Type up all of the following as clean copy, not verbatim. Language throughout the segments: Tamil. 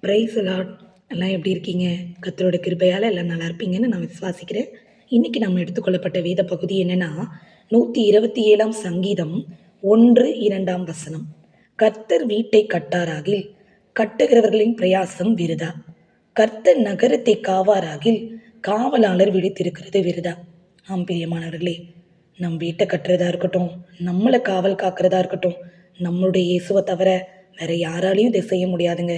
Price Lord. எல்லாம் எப்படி இருக்கீங்க? கர்த்தரோட கிருபையால் எல்லாம் நல்லா இருப்பீங்கன்னு நான் விசுவாசிக்கிறேன். இன்னைக்கு நம்ம எடுத்துக்கொள்ளப்பட்ட வேத பகுதி என்னன்னா 127ஆம் சங்கீதம் 1-2ஆம் வசனம். கர்த்தர் வீட்டை கட்டாராகில் கட்டுகிறவர்களின் பிரயாசம் விருதா. கர்த்தர் நகரத்தை காவாராகில் காவலாளர் விழித்திருக்கிறது விருதா. ஆம் பிரியமானவர்களே, நம் வீட்டை கட்டுறதா இருக்கட்டும், நம்மளை காவல் காக்கிறதா இருக்கட்டும், நம்மளுடைய இயேசுவை தவிர வேற யாராலையும் இதை செய்ய முடியாதுங்க.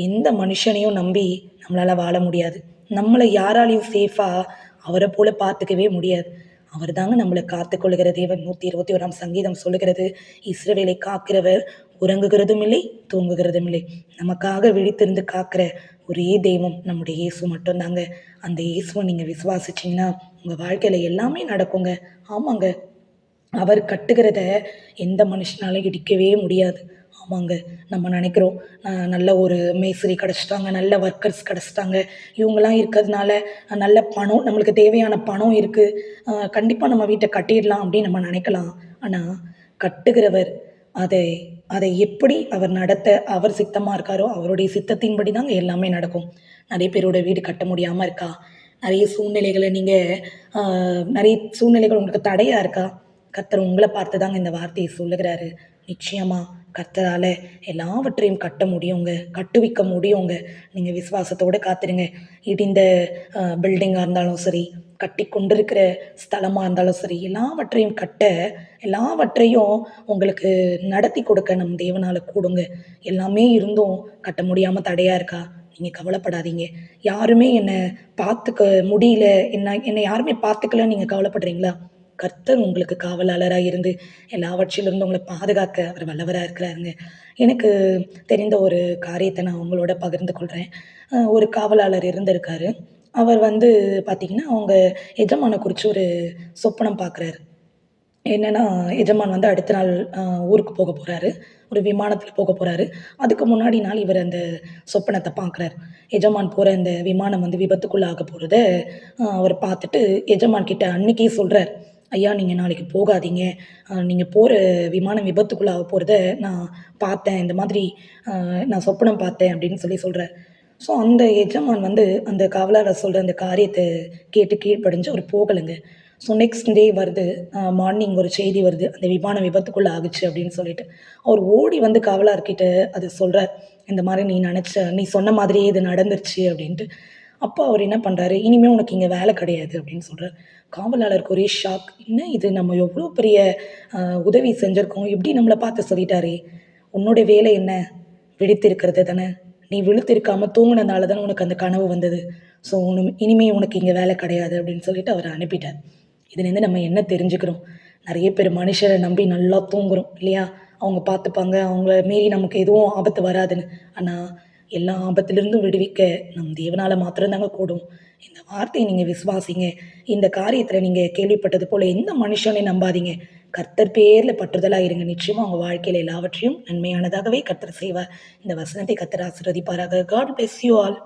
எந்த மனுஷனையும் நம்பி நம்மளால வாழ முடியாது. நம்மளை யாராலையும் சேஃபாக அவரை போல பார்த்துக்கவே முடியாது. அவர் தாங்க நம்மளை காத்துக்கொள்கிற தேவன். 121ஆம் சங்கீதம் சொல்லுகிறது, இஸ்ரவேலை காக்கிறவர் உறங்குகிறதும் இல்லை, தூங்குகிறதும் இல்லை. நமக்காக விழித்திருந்து காக்கிற ஒரே தெய்வம் நம்முடைய இயேசு மட்டும்தாங்க. அந்த இயேசுவை நீங்கள் விசுவாசிச்சிங்கன்னா உங்கள் வாழ்க்கையில் எல்லாமே நடக்குங்க. ஆமாங்க, அவர் கட்டுகிறத எந்த மனுஷனாலும் இடிக்கவே முடியாது. ஆமாங்க, நம்ம நினைக்கிறோம் நல்ல ஒரு மேஸ்திரி கிடச்சிட்டாங்க, நல்ல ஒர்க்கர்ஸ் கிடச்சிட்டாங்க, இவங்கெல்லாம் இருக்கிறதுனால நல்ல பணம், நம்மளுக்கு தேவையான பணம் இருக்குது, கண்டிப்பாக நம்ம வீட்டை கட்டிடலாம் அப்படின்னு நம்ம நினைக்கலாம். ஆனால் கட்டுகிறவர் அதை அதை எப்படி அவர் நடத்த அவர் சித்தமாக இருக்காரோ அவருடைய சித்தத்தின்படி தாங்க எல்லாமே நடக்கும். நிறைய பேரோட வீடு கட்ட முடியாமல் இருக்கா? நிறைய சூழ்நிலைகளை நிறைய சூழ்நிலைகள் உங்களுக்கு தடையாக இருக்கா? கர்த்தர் உங்களை பார்த்து தாங்க இந்த வார்த்தையை சொல்லுகிறாரு. நிச்சயமாக கர்த்தரால் எல்லாவற்றையும் கட்ட முடியுங்க, கட்டுவிக்க முடியுங்க. நீங்கள் விசுவாசத்தோடு காத்துருங்க. இடிந்த பில்டிங்காக இருந்தாலும் சரி, கட்டி கொண்டிருக்கிற ஸ்தலமாக இருந்தாலும் சரி, எல்லாவற்றையும் உங்களுக்கு நடத்தி கொடுக்க நம் தேவனால் கூடுங்க. எல்லாமே இருந்தும் கட்ட முடியாமல் தடையாக இருக்கா? நீங்கள் கவலைப்படாதீங்க. யாருமே என்னை பார்த்துக்க முடியல, என்னை யாருமே பார்த்துக்கலன்னு நீங்கள் கவலைப்படுறீங்களா? கர்த்தர் உங்களுக்கு காவலாளராக இருந்து எல்லாவற்றிலிருந்து உங்களை பாதுகாக்க அவர் வல்லவராக இருக்கிறாருங்க. எனக்கு தெரிந்த ஒரு காரியத்தை நான் உங்களோட பகிர்ந்து கொள்கிறேன். ஒரு காவலாளர் இருந்திருக்காரு. அவர் பார்த்திங்கன்னா அவங்க எஜமான குறித்து ஒரு சொப்பனம் பார்க்குறாரு. என்னென்னா, எஜமான் அடுத்த நாள் ஊருக்கு போக போகிறாரு, ஒரு விமானத்தில் போக போகிறாரு. அதுக்கு முன்னாடி நாள் இவர் அந்த சொப்பனத்தை பார்க்குறாரு. எஜமான் போகிற அந்த விமானம் விபத்துக்குள்ளே ஆக போகிறத அவர் பார்த்துட்டு எஜமான் கிட்ட அன்னைக்கே சொல்கிறார், ஐயா நீங்கள் நாளைக்கு போகாதீங்க, நீங்கள் போகிற விமானம் விபத்துக்குள்ளே ஆக போகிறத நான் பார்த்தேன், இந்த மாதிரி நான் சொப்பனம் பார்த்தேன் அப்படின்னு சொல்கிறார். ஸோ அந்த எஜமான் அந்த காவலாளர் சொல்கிற அந்த காரியத்தை கேட்டு கீழ்ப்படிஞ்சு அவர் போகலைங்க. ஸோ நெக்ஸ்ட் டே வருது, மார்னிங் ஒரு செய்தி வருது, அந்த விமானம் விபத்துக்குள்ளே ஆகுச்சு அப்படின்னு சொல்லிட்டு அவர் ஓடி காவலார்கிட்ட அது சொல்கிறார். இந்த மாதிரி நீ சொன்ன மாதிரியே இது நடந்துருச்சு அப்படின்ட்டு. அப்போ அவர் என்ன பண்ணுறாரு, இனிமேல் உனக்கு இங்கே வேலை கிடையாது அப்படின்னு சொல்கிறார். காவலாளருக்கு ஒரே ஷாக். என்ன இது, நம்ம எவ்வளோ பெரிய உதவி செஞ்சுருக்கோம், எப்படி நம்மளை பார்த்து சொல்லிட்டாரே. உன்னோட வேலை என்ன? விழித்திருக்கிறது தானே. நீ விழித்திருக்காமல் தூங்கினதால தானே உனக்கு அந்த கனவு வந்தது. ஸோ இனிமேல் உனக்கு இங்கே வேலை கிடையாது அப்படின்னு சொல்லிட்டு அவர் அனுப்பிட்டார். இதுலேருந்து நம்ம என்ன தெரிஞ்சுக்கிறோம்? நிறைய பேர் மனுஷரை நம்பி நல்லா தூங்குறோம் இல்லையா? அவங்க பார்த்துப்பாங்க, அவங்கள மீறி நமக்கு எதுவும் ஆபத்து வராதுன்னு. ஆனால் எல்லா ஆபத்திலிருந்தும் விடுவிக்க நம் தேவனால் மாத்திரம்தாங்க கூடும். இந்த வார்த்தையை நீங்கள் விசுவாசிங்க. இந்த காரியத்தில் நீங்கள் கேள்விப்பட்டது போல் எந்த மனுஷனையும் நம்பாதீங்க. கர்த்தர் பேரில் பற்றுதலாக இருங்க. நிச்சயமாக உங்கள் வாழ்க்கையில் எல்லாவற்றையும் நன்மையானதாகவே கர்த்தர் செய்வார். இந்த வசனத்தை கர்த்தர் ஆசீர்வதிப்பாராக. God bless you all.